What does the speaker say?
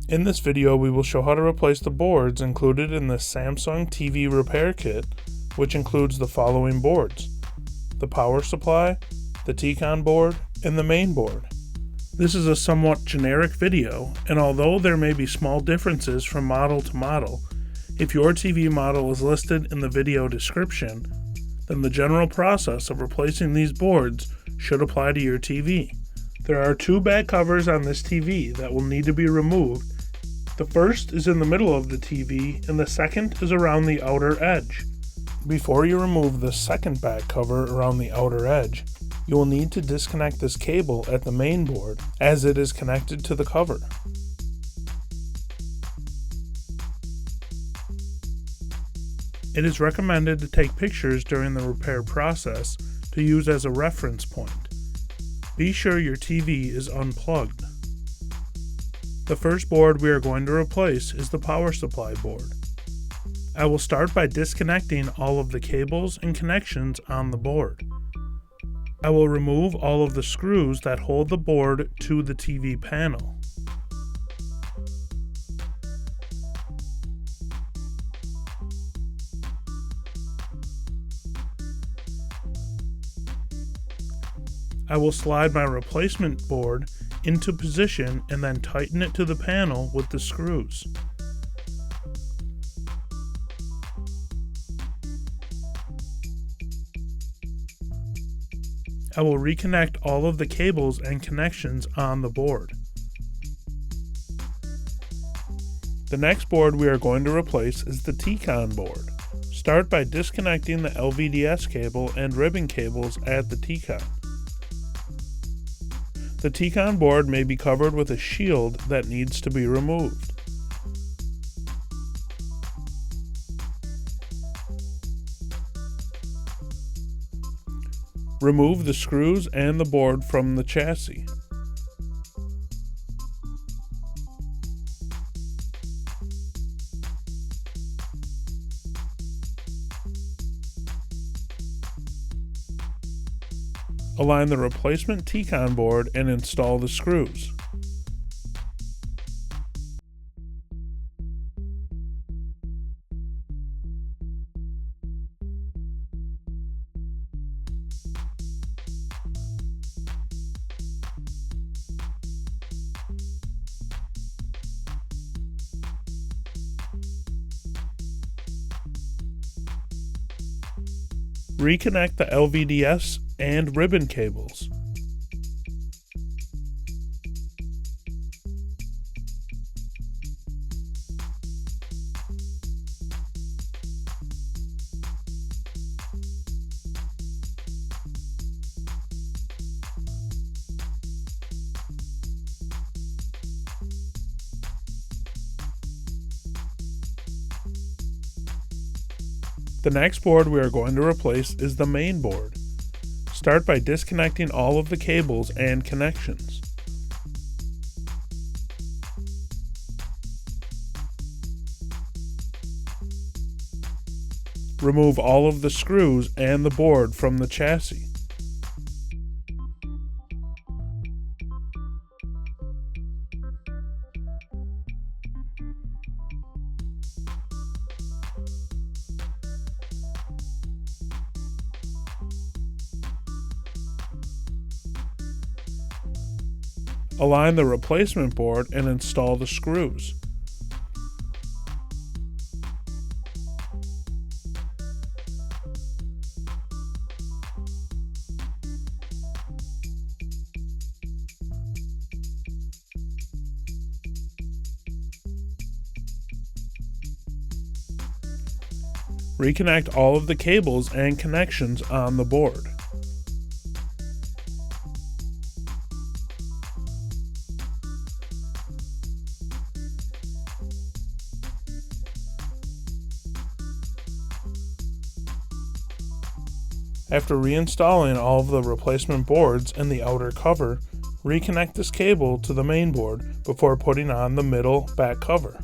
In this video, we will show how to replace the boards included in the Samsung TV repair kit, which includes the following boards: the power supply, the Tcon board, and the main board. This is a somewhat generic video, and although there may be small differences from model to model, if your TV model is listed in the video description, then the general process of replacing these boards should apply to your TV. There are two back covers on this TV that will need to be removed. The first is in the middle of the TV, and the second is around the outer edge. Before you remove the second back cover around the outer edge, you will need to disconnect this cable at the main board as it is connected to the cover. It is recommended to take pictures during the repair process to use as a reference point. Be sure your TV is unplugged. The first board we are going to replace is the power supply board. I will start by disconnecting all of the cables and connections on the board. I will remove all of the screws that hold the board to the TV panel. I will slide my replacement board into position and then tighten it to the panel with the screws. I will reconnect all of the cables and connections on the board. The next board we are going to replace is the Tcon board. Start by disconnecting the lvds cable and ribbon cables at the Tcon. The Tcon board may be covered with a shield that needs to be removed. Remove the screws and the board from the chassis. Align the replacement Tcon board and install the screws. Reconnect the lvds and ribbon cables. The next board we are going to replace is the main board. Start by disconnecting all of the cables and connections. Remove all of the screws and the board from the chassis. Align the replacement board and install the screws. Reconnect all of the cables and connections on the board. After reinstalling all of the replacement boards and the outer cover, reconnect this cable to the main board before putting on the middle back cover.